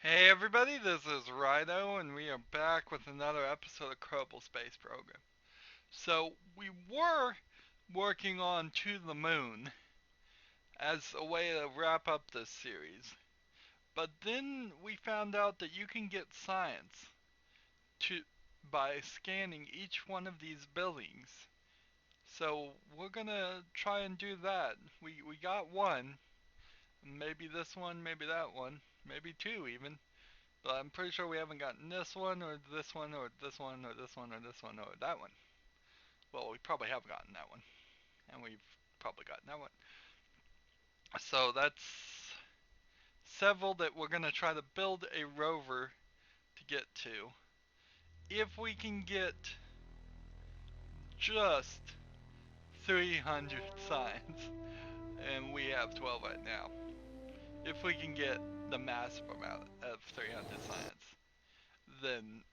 Hey everybody, this is Rydo, and we are back with another episode of Kerbal Space Program. So, we were working on To the Moon as a way to wrap up this series. But then we found out that you can get science to by scanning each one of these buildings. So, we're gonna try and do that. We got one, maybe this one, maybe that one, maybe two even. But I'm pretty sure we haven't gotten this one, or this one, or this one, or this one, or this one, or that one. Well, we probably have gotten that one. And we've probably gotten that one. So that's several that we're going to try to build a rover to get to. If we can get just 300 signs, and we have 12 right now. If we can get the massive amount of 300 signs, then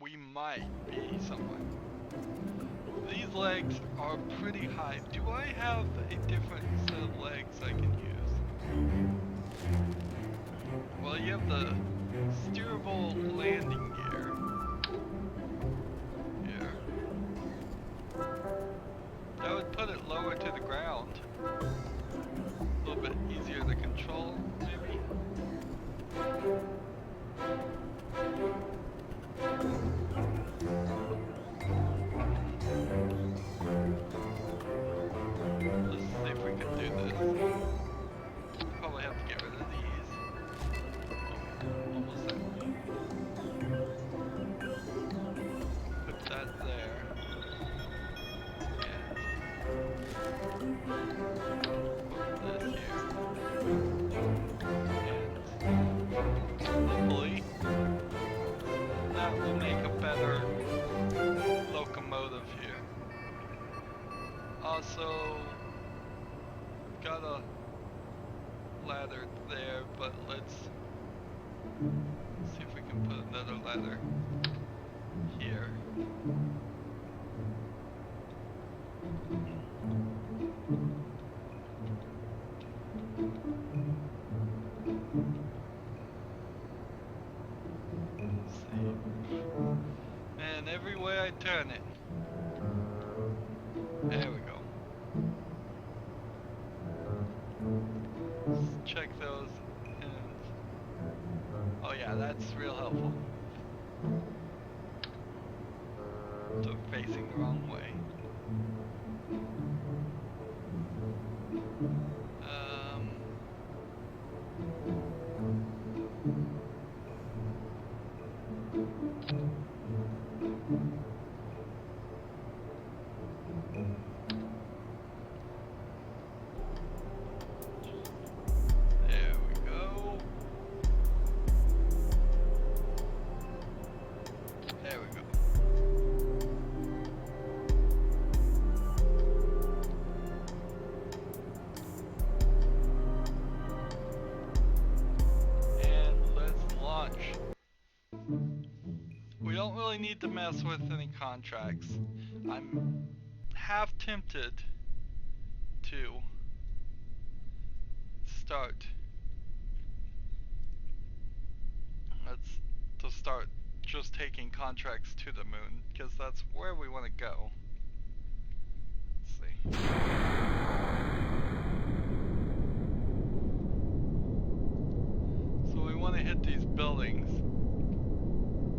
we might be somewhere. These legs are pretty high. Do I have a different set of legs I can use? Well, you have the steerable landing gear here. That would put it lower to the ground. A little bit easier to control, maybe. Let's see if we can do this. Probably have to get rid of these. Almost certainly. Put that there. And put this here. And hopefully that will make a better locomotive here. Also, got a ladder there, but let's see if we can put another ladder here. Let's see. And every way I turn it. There we go. Let's check those and oh yeah, that's real helpful. So facing the wrong way. There we go. There we go. And let's launch. We don't really need to mess with any contracts. I'm half tempted to start. To start just taking contracts to the moon, because that's where we want to go. Let's see. So we want to hit these buildings.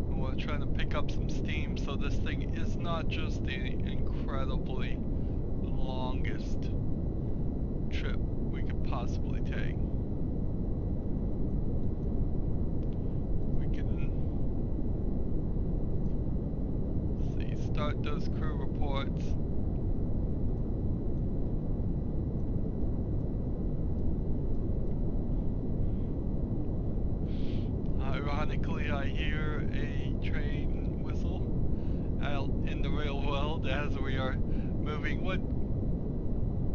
We want to try to pick up some steam so this thing is not just the incredibly longest trip we could possibly take. Start those crew reports. Ironically, I hear a train whistle out in the real world as we are moving what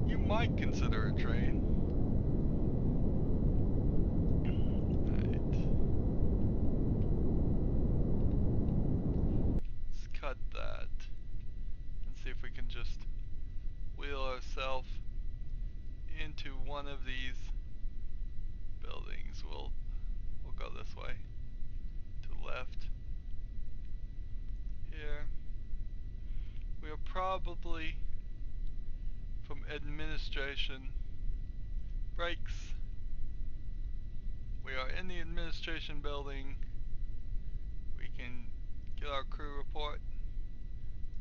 you might consider a train. Cut that and see if we can just wheel ourselves into one of these buildings. We'll go this way. probably from administration breaks. We are in the administration building. We can get our crew report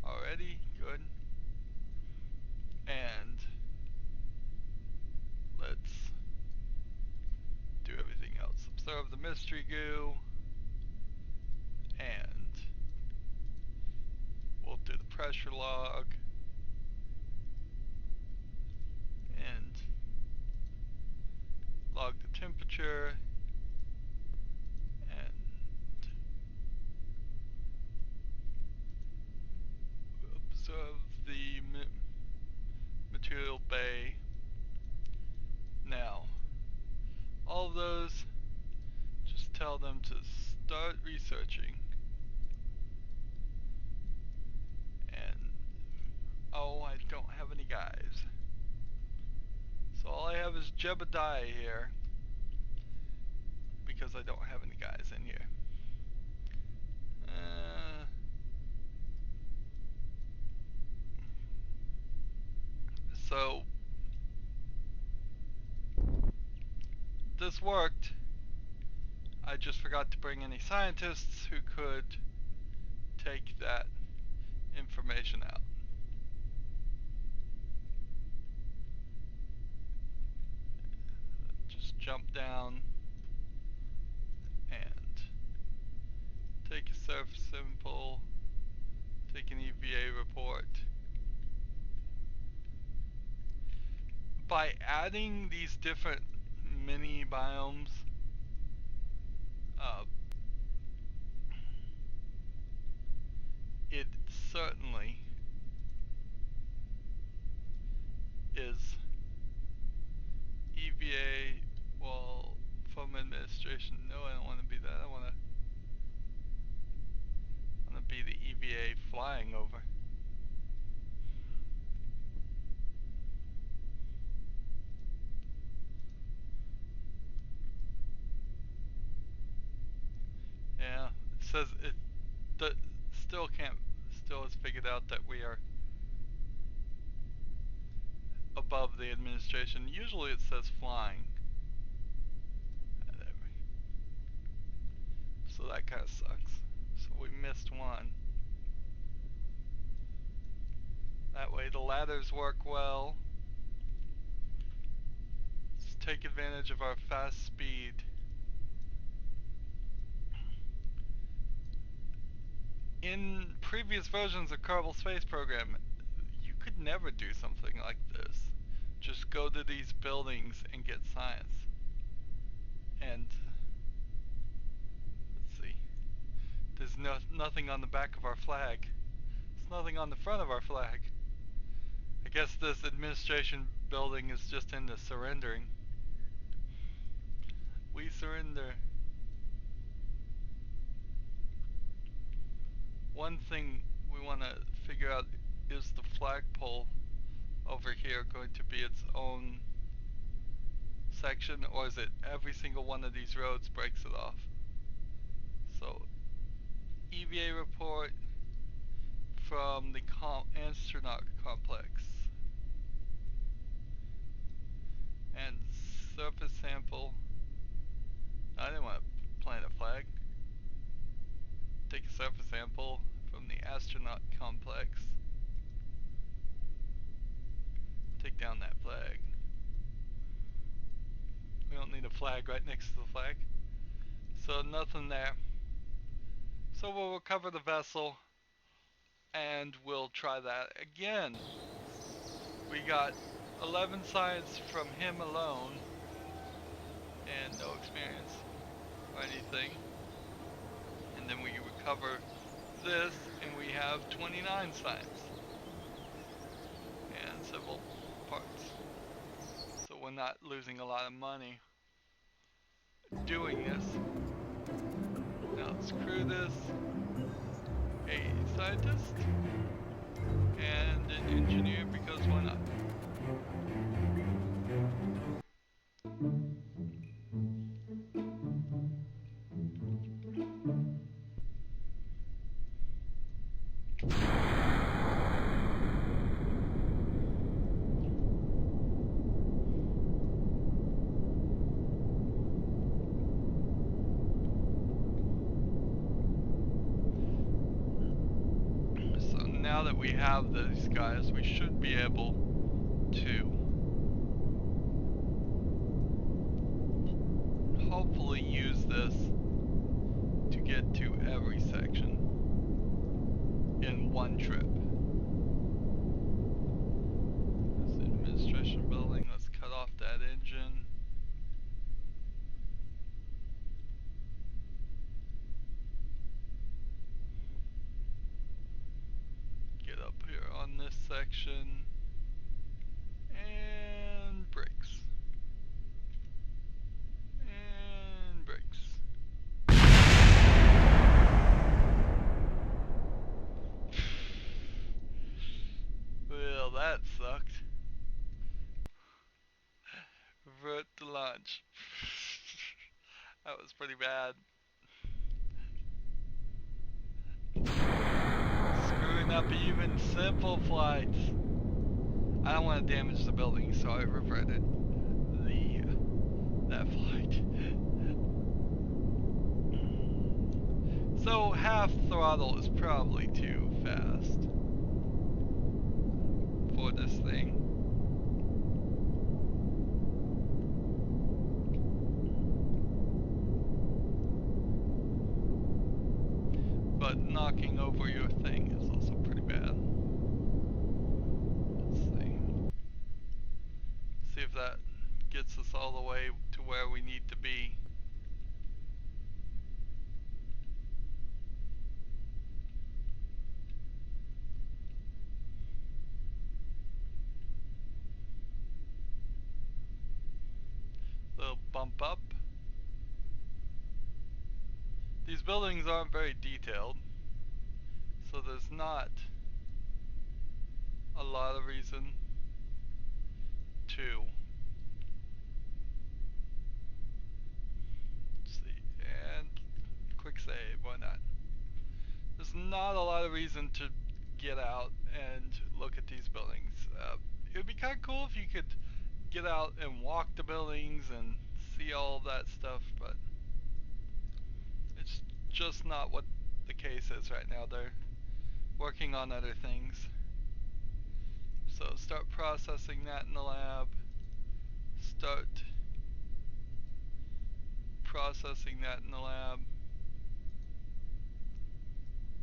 already. Good. And let's do everything else. Observe the mystery goo. And we'll do the pressure log. And log the temperature. And observe the material bay. Now, all of those, just tell them to start researching. And, oh, I don't have any guys. So all I have is Jebediah here, because I don't have any guys in here. So this worked. I just forgot to bring any scientists who could take that information out. Just jump down and take a surface sample, take an EVA report. By adding these different mini biomes, it certainly is EVA, well, from administration. No, I don't want to be that. I want to be the EVA flying over. Yeah, it says it still has figured out that we are above the administration. Usually it says flying. So that kind of sucks. So we missed one. That way the ladders work well. Let's take advantage of our fast speed. In previous versions of Kerbal Space Program, you could never do something like this. Just go to these buildings and get science. And let's see. There's nothing on the back of our flag. There's nothing on the front of our flag. I guess this administration building is just into surrendering. We surrender. One thing we want to figure out, is the flagpole over here going to be its own section, or is it every single one of these roads breaks it off? So EVA report from the astronaut complex and surface sample. I didn't want to plant a flag. Take a surface sample from the astronaut complex. Take down that flag. We don't need a flag right next to the flag. So nothing there. So we'll recover the vessel and we'll try that again. We got 11 science from him alone and no experience or anything. And then we recover this and we have 29 science and several parts. So we're not losing a lot of money doing this. Now let's crew this. A scientist and an engineer, because why not? that we have these guys, we should be able to hopefully use this to get to every section in one trip. This administration building, let's cut off that engine. Get up here on this section. And brakes. And brakes. Well, that sucked. Revert to launch. That was pretty bad. Screwing up even simple flights. I don't want to damage the building, so I reverted that flight. So half throttle is probably too fast for this thing. But knocking over your thing is also pretty bad. Let's see. See if that gets us all the way to where we need to be. Little bump up. These buildings aren't very detailed, so there's not a lot of reason to. Let's see, and quick save, why not? There's not a lot of reason to get out and look at these buildings. It would be kind of cool if you could get out and walk the buildings and see all that stuff, but it's just not what the case is right now. They're working on other things. So start processing that in the lab. Start processing that in the lab.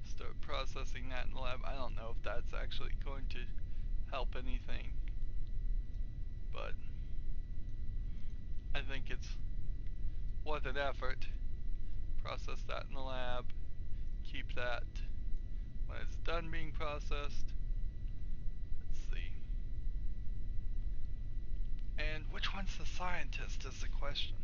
Start processing that in the lab. I don't know if that's actually going to help anything, but I think it's worth an effort. Process that in the lab. Keep that when it's done being processed. Let's see. And which one's the scientist is the question.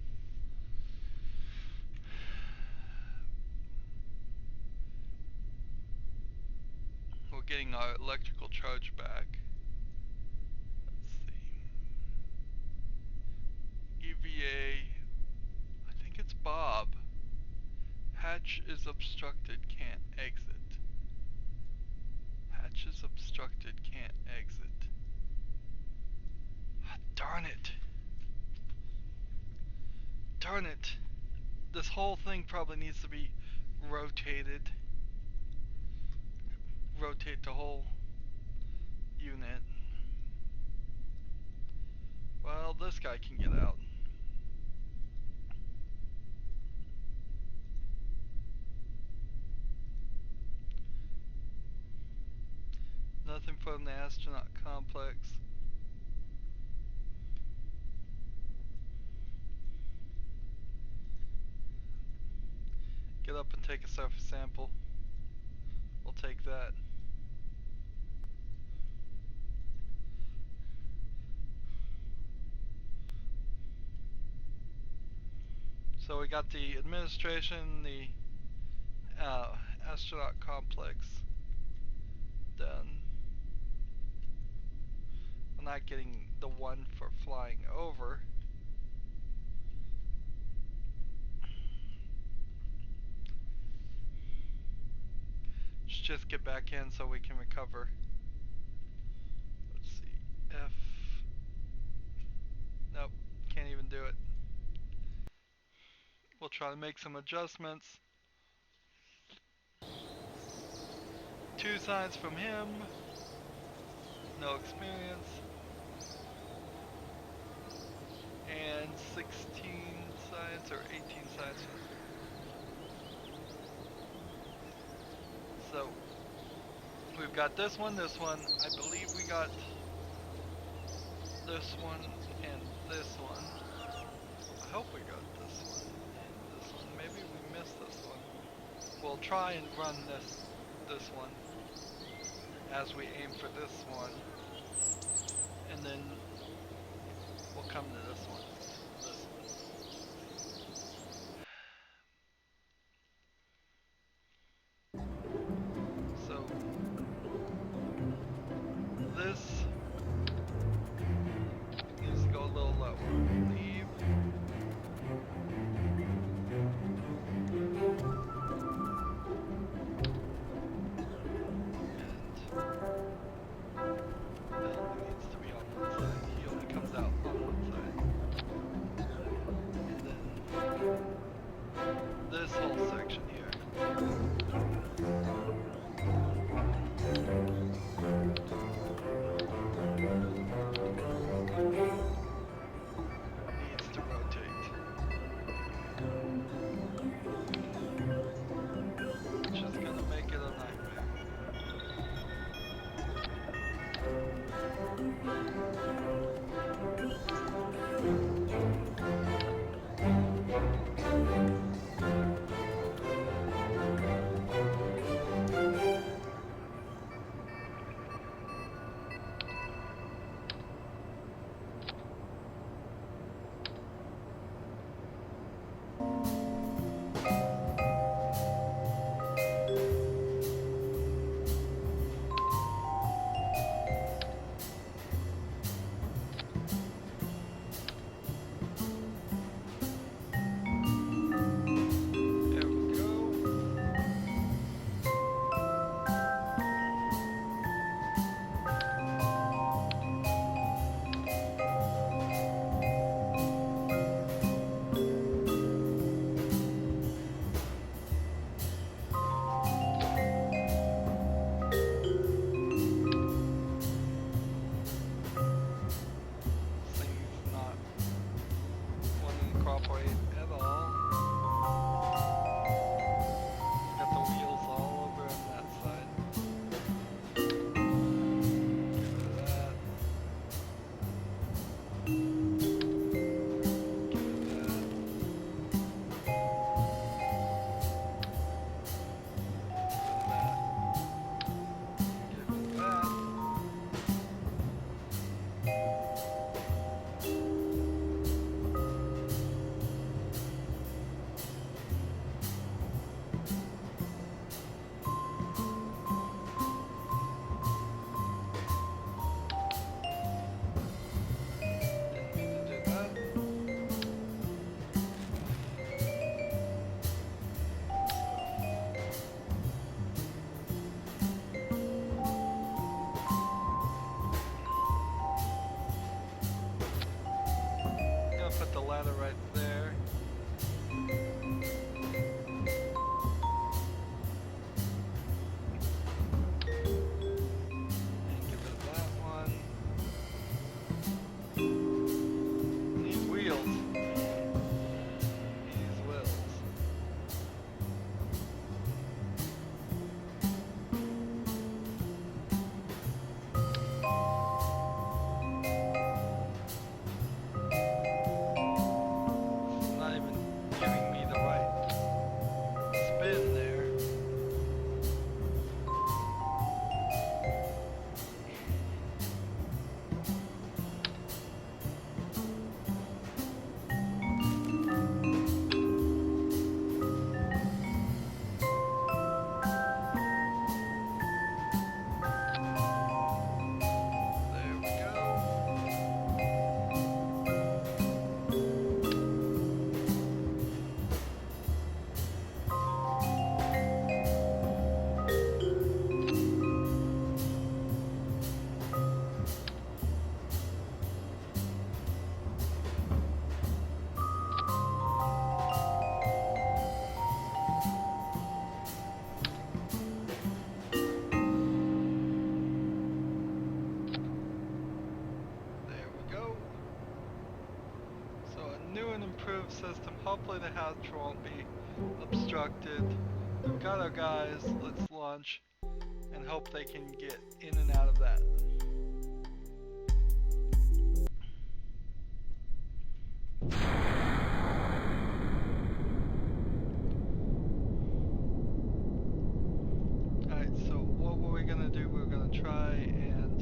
We're getting our electrical charge back. Let's see. EVA. I think it's Bob. Hatch is obstructed, can't exit. Hatch is obstructed, can't exit. Ah, darn it. Darn it. This whole thing probably needs to be rotated. Rotate the whole unit. Well, this guy can get out. Nothing from the astronaut complex. Get up and take a surface sample. We'll take that. So we got the administration, the astronaut complex done. I'm not getting the one for flying over. Let's just get back in so we can recover. Let's see. F. Nope, can't even do it. We'll try to make some adjustments. 2 signs from him. No experience. And 16 science or 18 science. So we've got this one. I believe we got this one and this one. I hope we got this one and this one. Maybe we missed this one. We'll try and run this one as we aim for this one, and then we'll come to this one. So this needs to go a little lower. Leave. This whole section here. Needs to rotate. Which is gonna make it a nightmare. system. Hopefully the hatch won't be obstructed. We've got our guys. Let's launch and hope they can get in and out of that. Alright, so what were we gonna do? We were gonna try and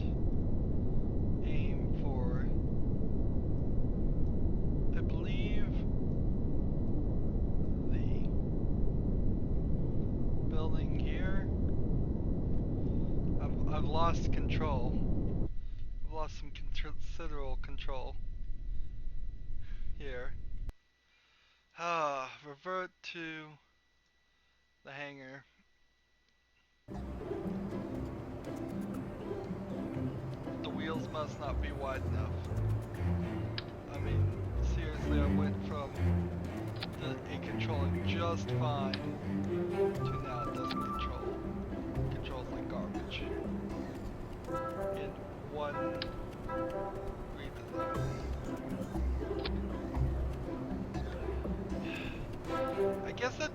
aim for, I believe, the building here. I've lost control. I've lost some considerable control here. Revert to the hangar. The wheels must not be wide enough. I mean, seriously, I went from it controlling just fine to now it doesn't control. It controls like garbage. In one redesign. I guess it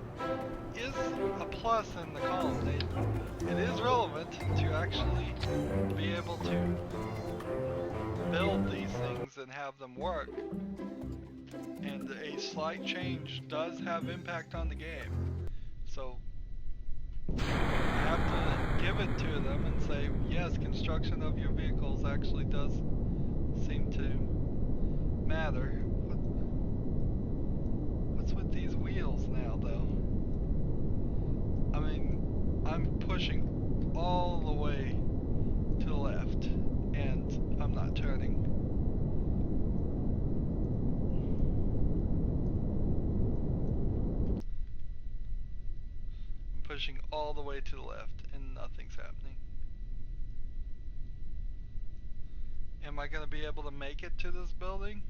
is a plus in the column. It is relevant to actually be able to build these things and have them work. And a slight change does have impact on the game. So I have to give it to them and say, yes, construction of your vehicles actually does seem to matter. What's with these wheels now, though? I mean, I'm pushing all the way to the left, and I'm not turning. I'm pushing all the way to the left, and nothing's happening. Am I going to be able to make it to this building?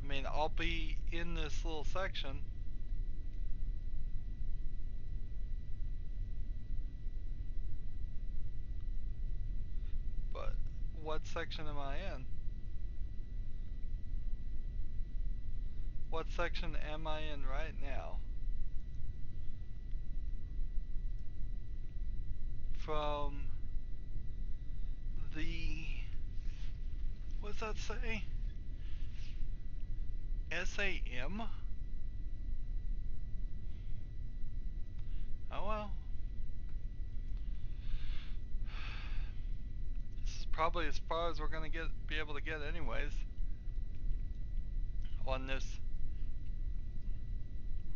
I mean, I'll be in this little section. But what section am I in? What section am I in right now? From the, what does that say? SAM? Oh well. This is probably as far as we're gonna be able to get anyways. On this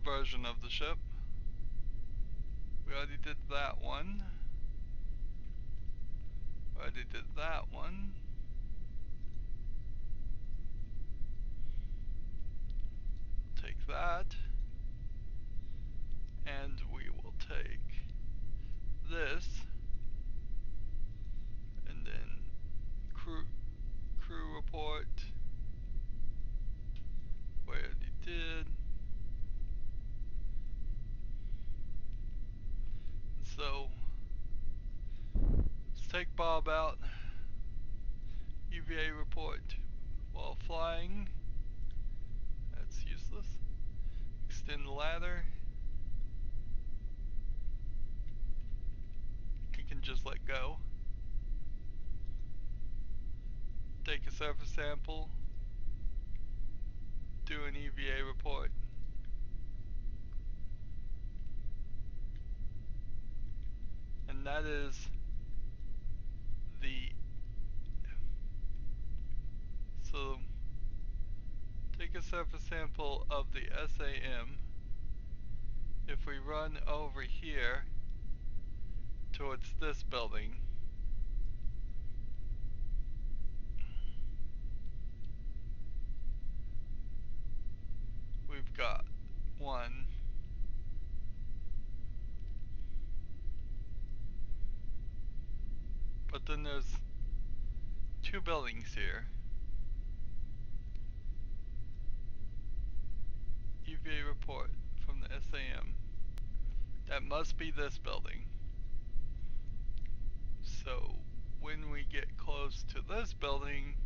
version of the ship. We already did that one. We already did that one. Take that. And we will take this. And then crew report. We already did. So let's take Bob out. UVA report while flying. That's useless. Extend the ladder. You can just let go. Take a surface sample. Do an EVA report. And that is the, so take a surface sample of the SAM. If we run over here towards this building, we've got one, but then there's two buildings here. EVA report from the SAM. That must be this building. So when we get close to this building,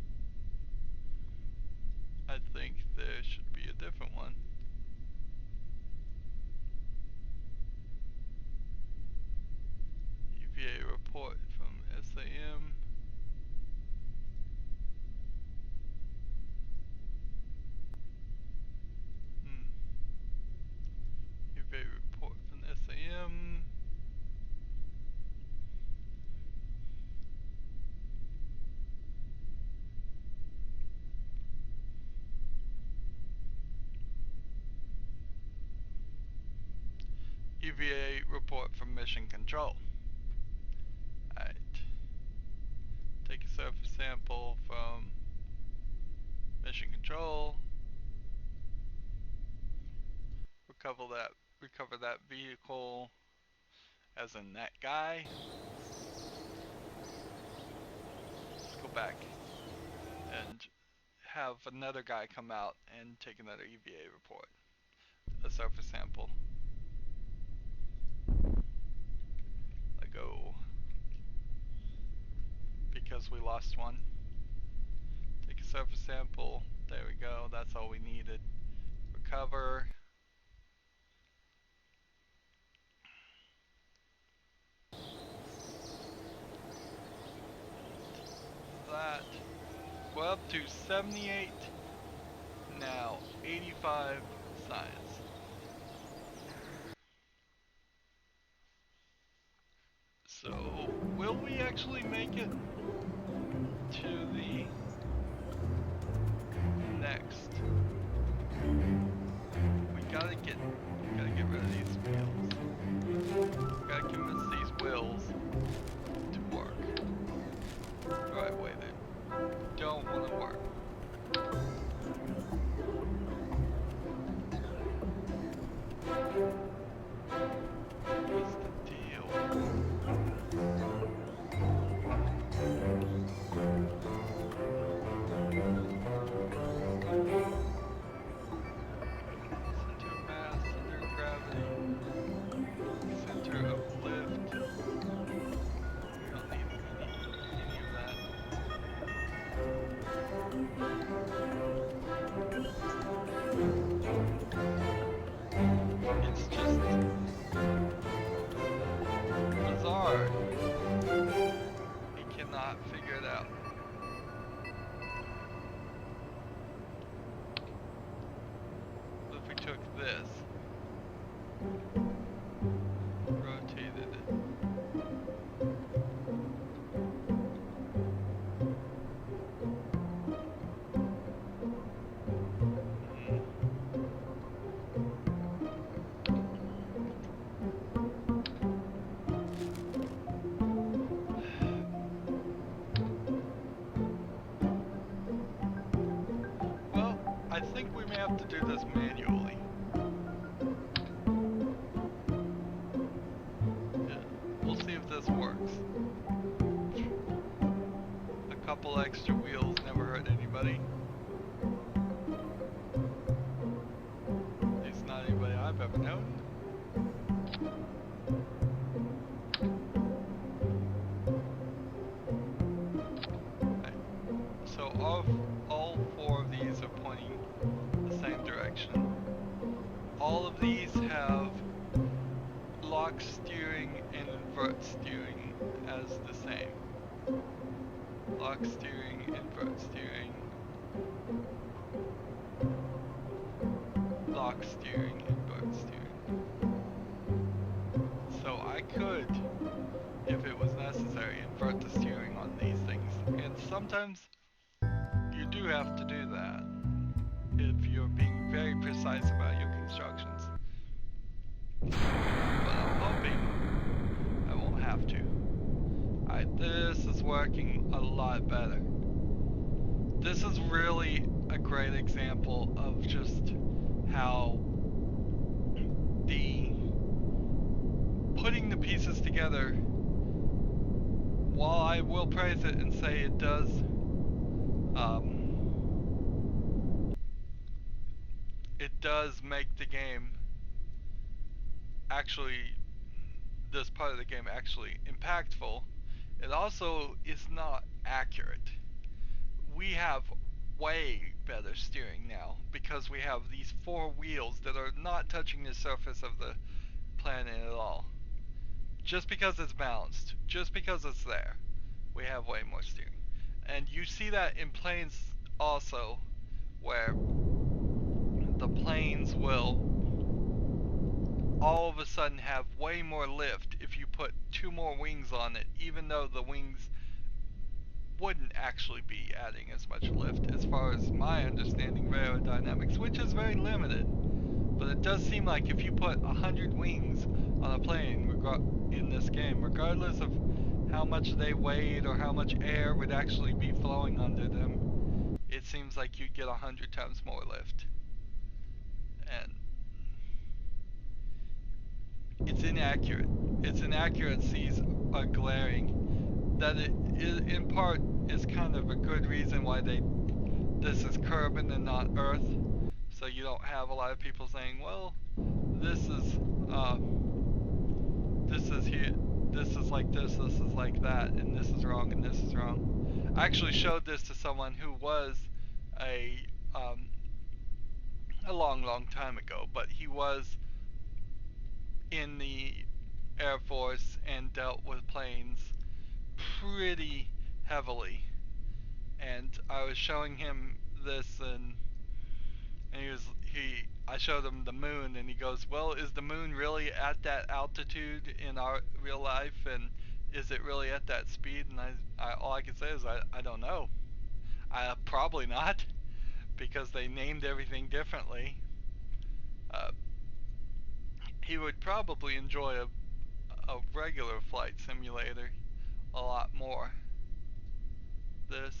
I think there should be a different one. EVA report from SAM. EVA report from SAM. EVA report from mission control. Alright. Take a surface sample from mission control. Recover that vehicle, as in that guy. Let's go back and have another guy come out and take another EVA report. A surface sample. Let go. Because we lost one. Take a surface sample. There we go. That's all we needed. Recover. That. We're up to 78. Now 85 science. So, will we actually make it to the next? We gotta get rid of these wheels. We gotta convince these wheels to work the right way. They don't want to work. What's the deal? Center of mass, center of gravity, center of lift. We don't need any of that. It's just bizarre. He cannot figure it out. What if we took this, rotated it? Well, I think we may have to do this manually. Yeah, we'll see if this works. A couple extra wheels never hurt anybody. At least not anybody I've ever known. Right. So all four of these are pointing the same direction. All of these have lock steering and invert steering as the same. Lock steering, invert steering. Lock steering, invert steering. So I could, if it was necessary, invert the steering on these things. And sometimes you do have to do that if you're being very precise about your constructions. But I'm hoping I won't have to. Alright, this is working a lot better. This is really a great example of just how putting the pieces together, while I will praise it and say it does make the game actually, this part of the game actually impactful, It also is not accurate. We have way better steering now because we have these four wheels that are not touching the surface of the planet at all. Just because it's balanced, just because it's there, we have way more steering. And you see that in planes also, where the planes will all of a sudden have way more lift if you put two more wings on it, even though the wings wouldn't actually be adding as much lift as far as my understanding of aerodynamics, which is very limited. But it does seem like if you put 100 wings on a plane in this game, regardless of how much they weighed or how much air would actually be flowing under them, it seems like you'd get 100 times more lift. And it's inaccurate. Its inaccuracies are glaring. That it in part is kind of a good reason why this is Kerbal and not Earth. So you don't have a lot of people saying, well, this is here, this is like this is like that, and this is wrong, and this is wrong. I actually showed this to someone who was a long time ago, but he was in the Air Force and dealt with planes pretty heavily. And I was showing him this, and I showed him the moon, and he goes, well, is the moon really at that altitude in our real life, and is it really at that speed? And all I can say is I don't know. Probably not, because they named everything differently. Uh, he would probably enjoy a regular flight simulator a lot more. This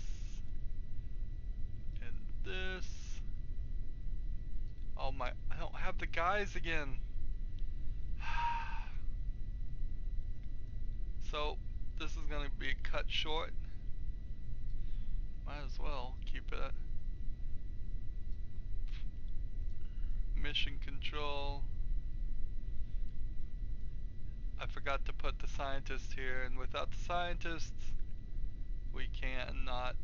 and this. Oh my, I don't have the guys again. So this is going to be cut short. Might as well keep it. Mission control. I forgot to put the scientists here, and without the scientists, we cannot.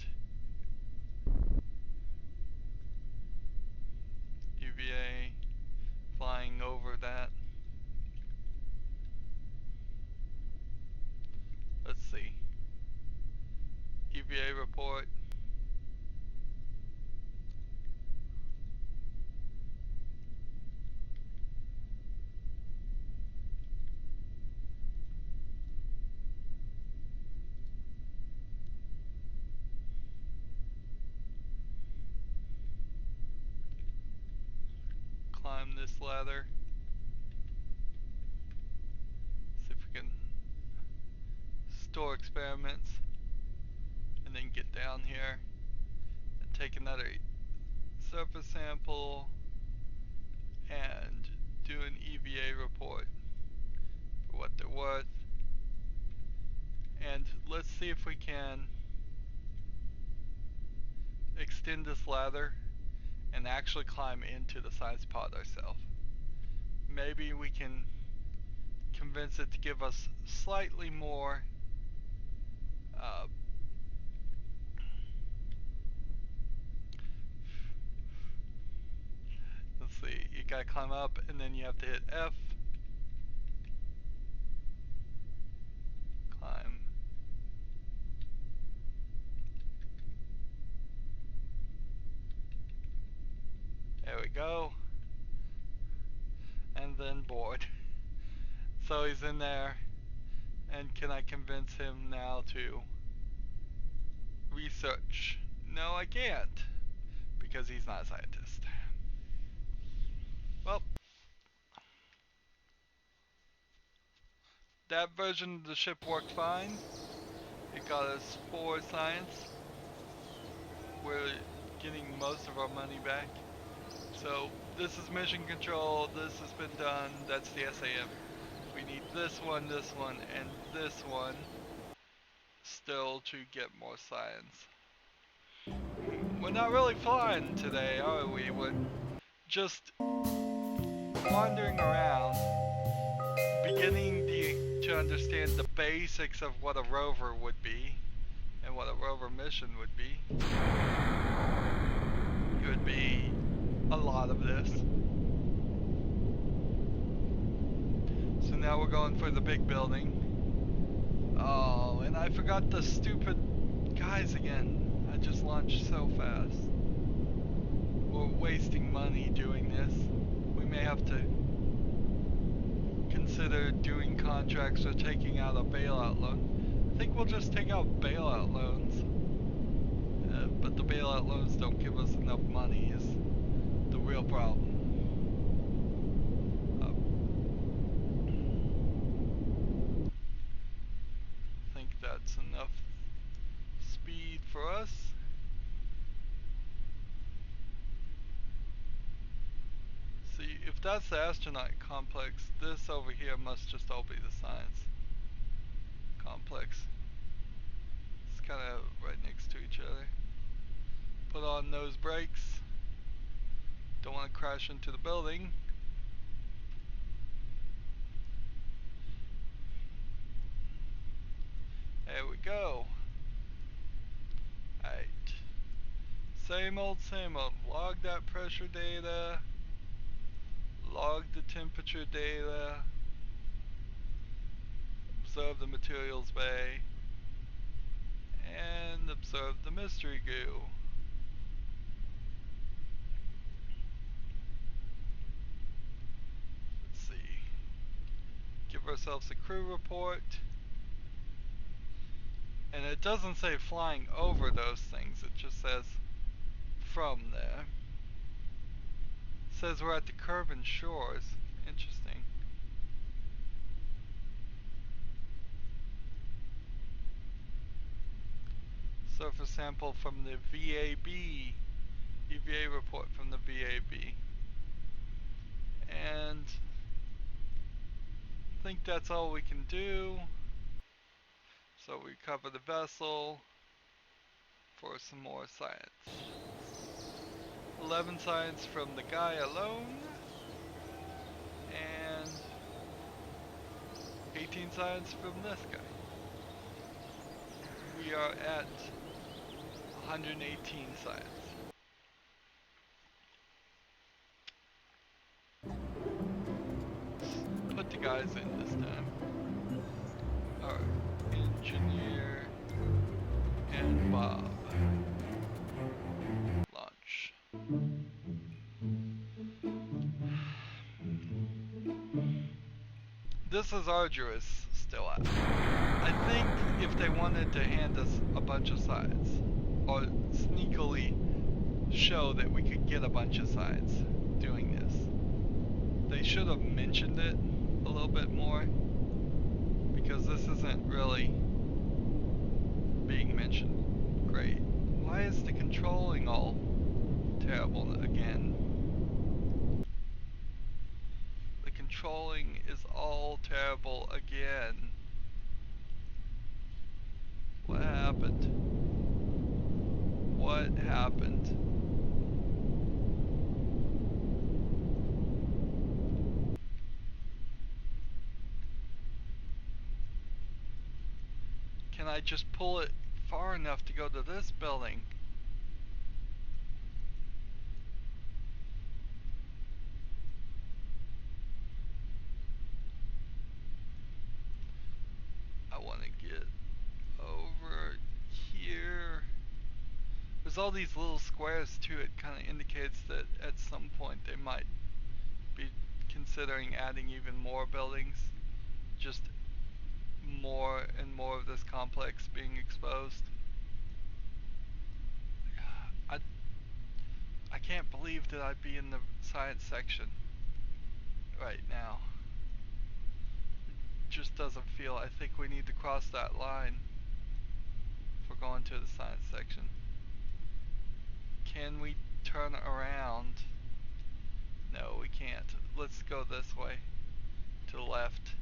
UVA flying over that. Let's see. UVA report. Climb this ladder. See if we can store experiments. And then get down here and take another surface sample and do an EVA report for what they're worth. And let's see if we can extend this ladder and actually climb into the science pod ourselves. Maybe we can convince it to give us slightly more let's see, you gotta climb up and then you have to hit F. Climb. There we go. And then board. So he's in there, and can I convince him now to research? No, I can't, because he's not a scientist. Well, that version of the ship worked fine. It got us 4 science. We're getting most of our money back. So this is mission control, this has been done, that's the SAM. We need this one, and this one still to get more science. We're not really flying today, are we? We're just wandering around, beginning to understand the basics of what a rover would be and what a rover mission would be. It would be a lot of this. So now we're going for the big building. Oh, and I forgot the stupid guys again. I just launched so fast. We're wasting money doing this. We may have to consider doing contracts or taking out a bailout loan. I think we'll just take out bailout loans. But the bailout loans don't give us enough money is the real problem. I think that's enough speed for us. See, if that's the astronaut complex, this over here must just all be the science complex. It's kind of right next to each other. Put on those brakes. Don't want to crash into the building. There we go. Alright. Same old, same old. Log that pressure data. Log the temperature data. Observe the materials bay. And observe the mystery goo. Let's see. Give ourselves a crew report. And it doesn't say flying over those things, it just says from there. It says we're at the Kerbal shores. Interesting. Surface sample from the VAB. EVA report from the VAB. And I think that's all we can do. So we cover the vessel for some more science. 11 science from the guy alone. And 18 science from this guy. We are at 118 science. Put the guys in this time. Alright, engineer and Bob. Launch. This is arduous still. I think if they wanted to hand us a bunch of sides, or sneakily show that we could get a bunch of sides doing this, they should have mentioned it a little bit more, because this isn't really being mentioned great. Why is the controlling all terrible again? The controlling is all terrible again. What happened? What happened? Can I just pull it far enough to go to this building? I want to get over here. There's all these little squares too. It kind of indicates that at some point they might be considering adding even more buildings. Just more and more of this complex being exposed. I can't believe that I'd be in the science section right now. It just doesn't feel. I think we need to cross that line if we're going to the science section. Can we turn around? No, we can't. Let's go this way. To the left.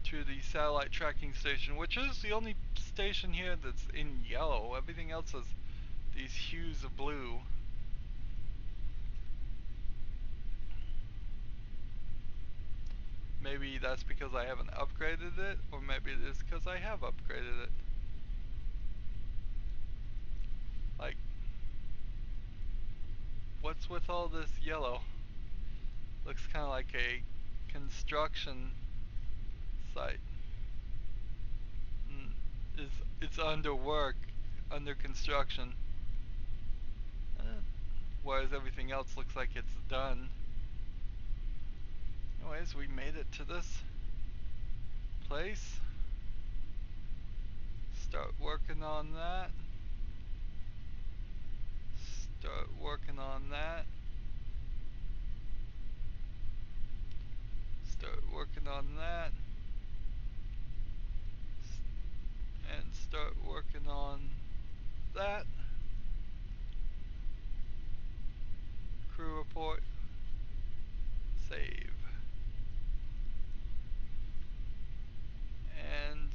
To the satellite tracking station, which is the only station here that's in yellow. Everything else is these hues of blue. Maybe that's because I haven't upgraded it, or maybe it is because I have upgraded it. Like, what's with all this yellow? Looks kind of like a construction site. It's under work, under construction. Whereas everything else looks like it's done. Anyways, we made it to this place. Start working on that. Start working on that. Start working on that. And start working on that. Crew report. Save. And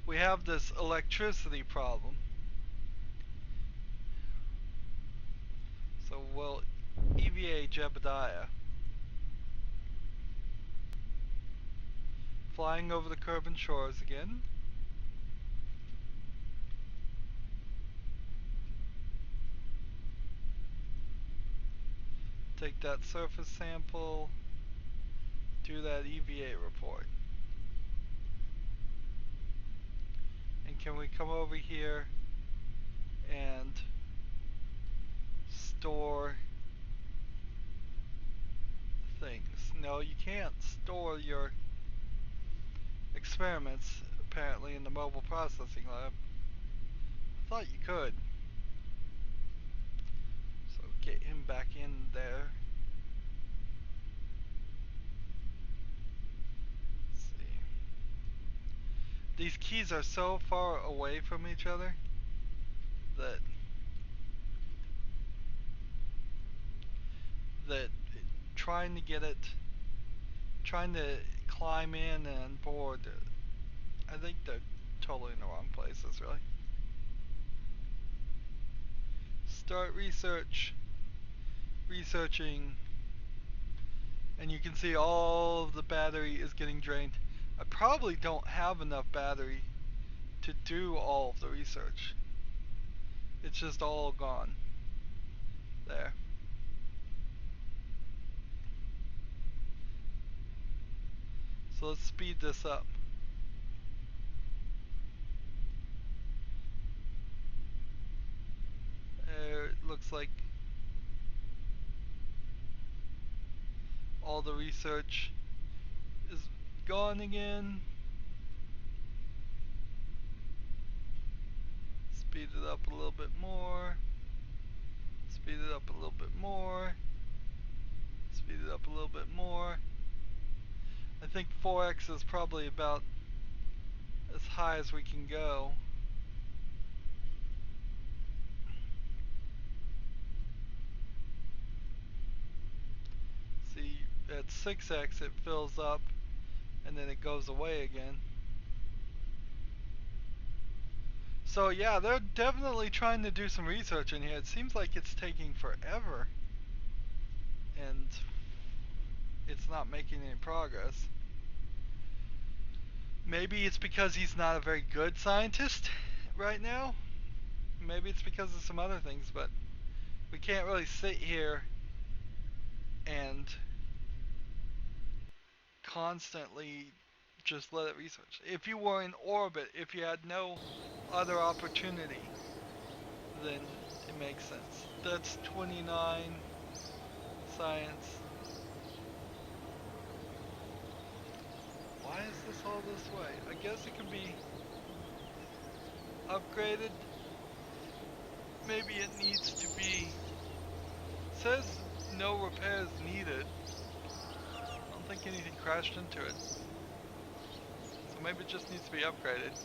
we have this electricity problem. So we'll EVA Jebediah. Flying over the Kerbal shores again. Take that surface sample. Do that EVA report. And can we come over here and store things? No, you can't store your experiments apparently in the mobile processing lab. I thought you could. So get him back in there. Let's see. These keys are so far away from each other that that trying to get it, trying to climb in and board, I think they're totally in the wrong places, really. Start researching, and you can see all of the battery is getting drained. I probably don't have enough battery to do all of the research. It's just all gone. There. So let's speed this up. It looks like all the research is gone again. Speed it up a little bit more. Speed it up a little bit more. Speed it up a little bit more. I think 4x is probably about as high as we can go. See, at 6x it fills up and then it goes away again. So yeah, they're definitely trying to do some research in here. It seems like it's taking forever. And it's not making any progress. Maybe it's because he's not a very good scientist right now. Maybe it's because of some other things, but we can't really sit here and constantly just let it research. If you were in orbit, if you had no other opportunity, then it makes sense. That's 29 science. Why is this all this way? I guess it can be upgraded. Maybe it needs to be. It says no repairs needed. I don't think anything crashed into it. So maybe it just needs to be upgraded.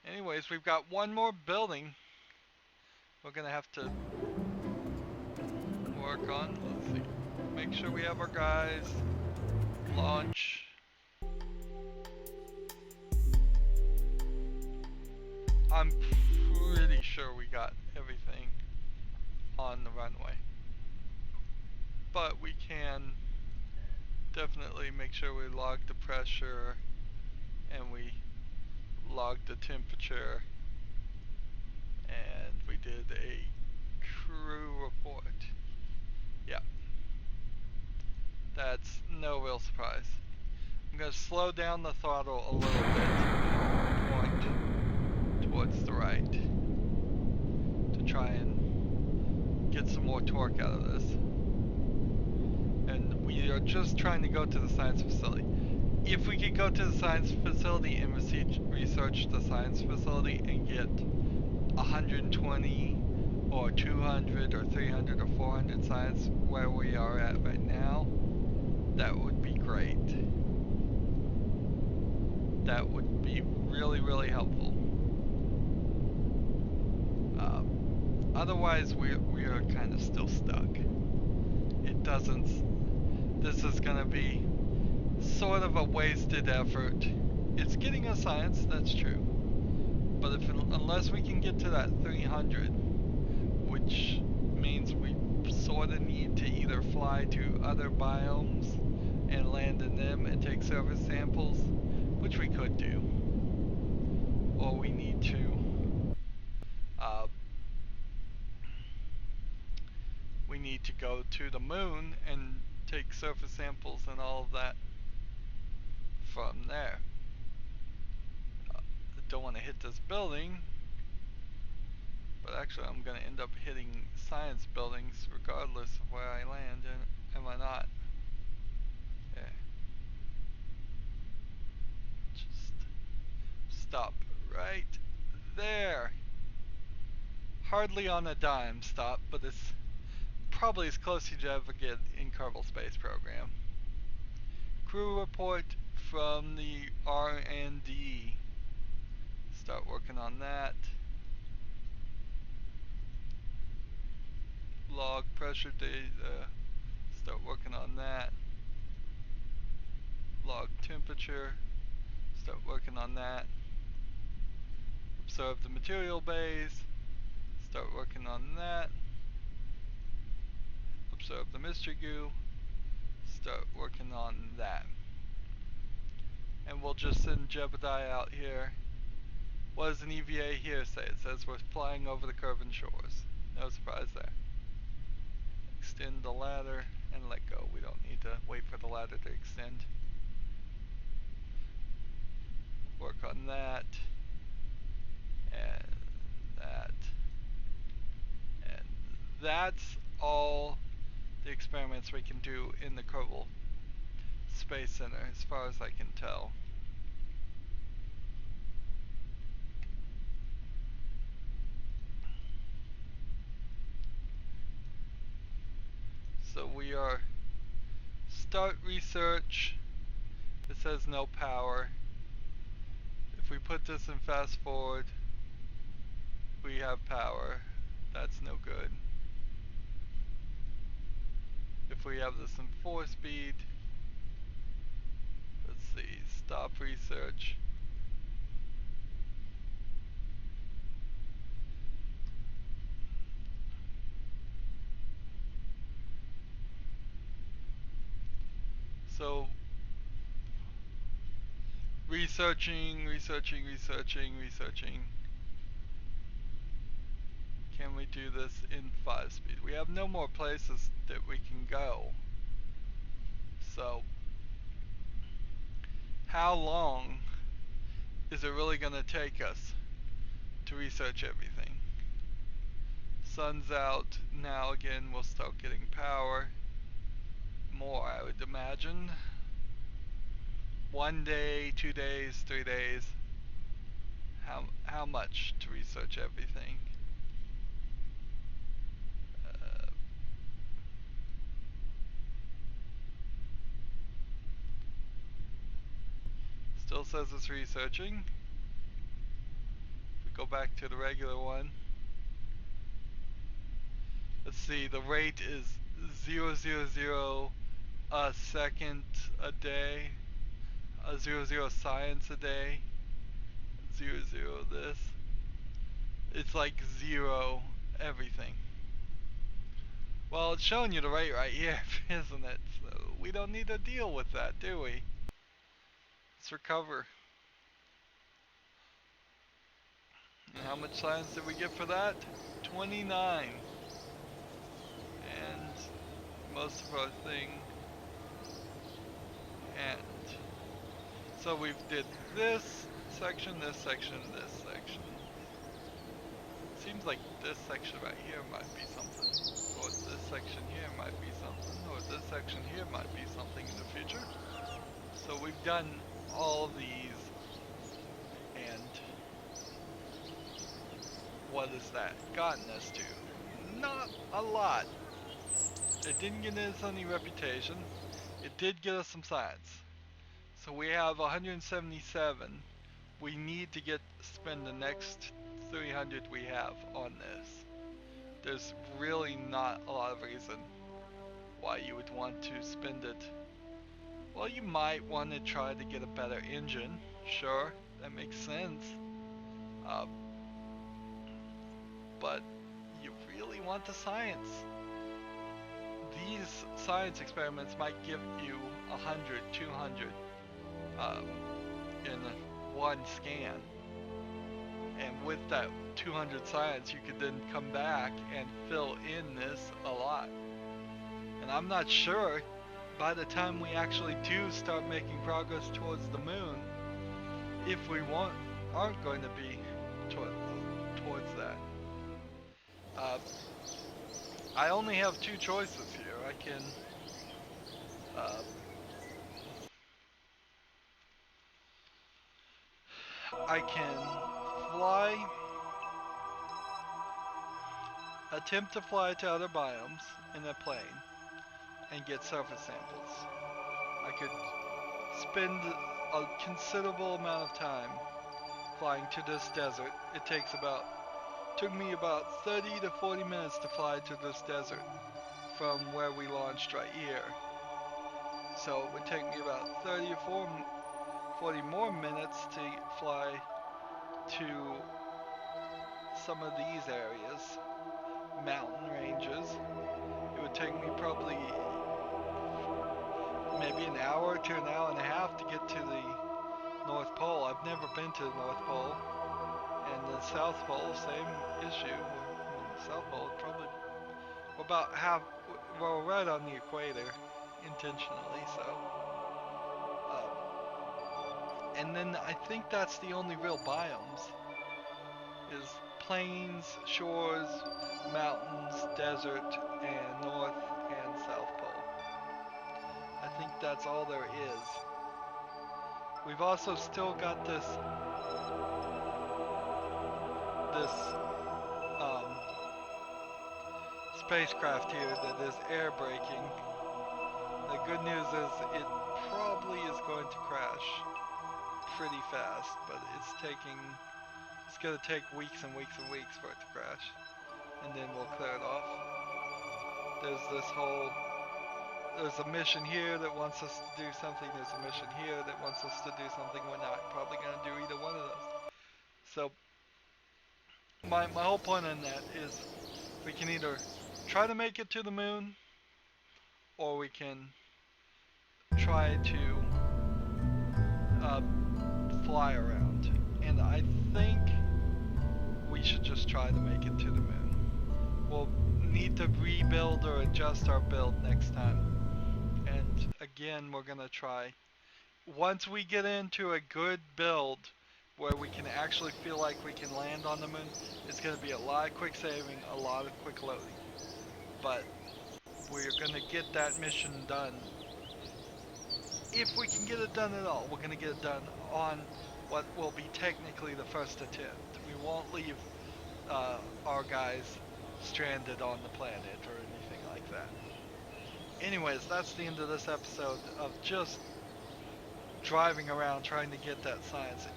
Anyways, we've got one more building we're gonna have to work on. Let's see. Make sure we have our guys. Launch. I'm pretty sure we got everything on the runway. But we can definitely make sure we log the pressure and we log the temperature, and we did a crew report. Yeah, that's no real surprise. I'm going to slow down the throttle a little bit and point towards the right to try and get some more torque out of this. And we are just trying to go to the science facility. If we could go to the science facility and research the science facility and get 120 or 200 or 300 or 400 science where we are at right now, that would be great. That would be really, really helpful. Otherwise, we are kind of still stuck. It doesn't. This is going to be sort of a wasted effort. It's getting us science, that's true. But unless we can get to that 300, which means we sort of need to either fly to other biomes and land in them and take surface samples, which we could do, or we need to go to the moon and take surface samples and all of that from there. I don't want to hit this building, but actually I'm going to end up hitting science buildings regardless of where I land, am I not? Yeah. Just stop right there. Hardly on a dime stop, but it's probably as close as you ever get in Kerbal Space Program. Crew report from the R&D. Start working on that. Log pressure data. Start working on that. Log temperature. Start working on that. Observe the material bays. Start working on that. Observe the mystery goo. Start working on that. And we'll just send Jebediah out here. What does an EVA here say? It says we're flying over the Curvin shores. No surprise there. Extend the ladder and let go. We don't need to wait for the ladder to extend. Work on that. And that. And that's all the experiments we can do in the Kerbal Space Center as far as I can tell. So we are start research. It says no power. If we put this in fast forward, we have power. That's no good. If we have this in 4-speed, let's see, stop research. So researching. Can we do this in 5-speed? We have no more places that we can go. So how long is it really going to take us to research everything? Sun's out now again. We'll start getting power. More, I would imagine. 1 day, 2 days, 3 days. How much to research everything? Still says it's researching. If we go back to the regular one. Let's see, the rate is 0.000 a second a day. 0.0 science a day. 0.0 this. It's like 0 everything. Well, it's showing you the rate right here, isn't it? So we don't need to deal with that, do we? Let's recover. And how much science did we get for that? 29. And most of our thing. And so we did this section, this section, this section. Seems like this section right here might be something. Or this section here might be something. Or this section here might be something in the future. So we've done all of these. And what has that gotten us to? Not a lot. It didn't get us any reputation. It did get us some science. So we have 177. We need to spend the next 300 we have on this. There's really not a lot of reason why you would want to spend it. Well, you might want to try to get a better engine. Sure, that makes sense. But you really want the science. These science experiments might give you 100, 200 in one scan. And with that 200 science, you could then come back and fill in this a lot. And I'm not sure by the time we actually do start making progress towards the moon, if we aren't going to be towards that. I only have two choices here. I can fly, attempt to fly to other biomes in a plane and get surface samples. I could spend a considerable amount of time flying to this desert. Took me about 30 to 40 minutes to fly to this desert from where we launched right here. So it would take me about 30 or 40 more minutes to fly to some of these areas, mountain ranges. It would take me probably maybe an hour to an hour and a half to get to the North Pole. I've never been to the North Pole. And the South Pole, same issue. The South Pole is probably about we're right on the equator, intentionally, so. And then I think that's the only real biomes, is plains, shores, mountains, desert, and North and South Pole. I think that's all there is. We've also still got this spacecraft here that is air braking. The good news is it probably is going to crash pretty fast, but it's going to take weeks and weeks and weeks for it to crash, and then we'll clear it off. There's a mission here that wants us to do something, there's a mission here that wants us to do something. We're not probably going to do either one of those. So my whole point on that is we can either try to make it to the moon, or we can try to fly around. And I think we should just try to make it to the moon. We'll need to rebuild or adjust our build next time. And again, we're going to try. Once we get into a good build where we can actually feel like we can land on the moon, it's going to be a lot of quick saving, a lot of quick loading. But we're going to get that mission done. If we can get it done at all, we're going to get it done on what will be technically the first attempt. We won't leave our guys stranded on the planet or anything like that. Anyways, that's the end of this episode of just driving around trying to get that science.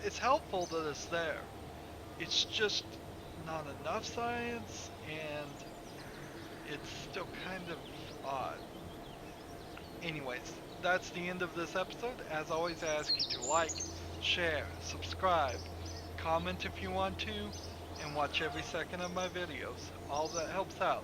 It's helpful that it's there. It's just not enough science, and it's still kind of odd. Anyways, that's the end of this episode. As always, I ask you to like, share, subscribe, comment if you want to. and watch every second of my videos. All that helps out.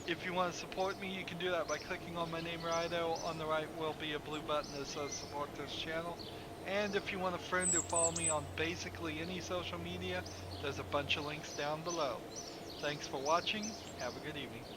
If you want to support me, you can do that by clicking on my name, Rydo. On the right will be a blue button that says support this channel. And if you want a friend or follow me on basically any social media, there's a bunch of links down below. Thanks for watching. Have a good evening.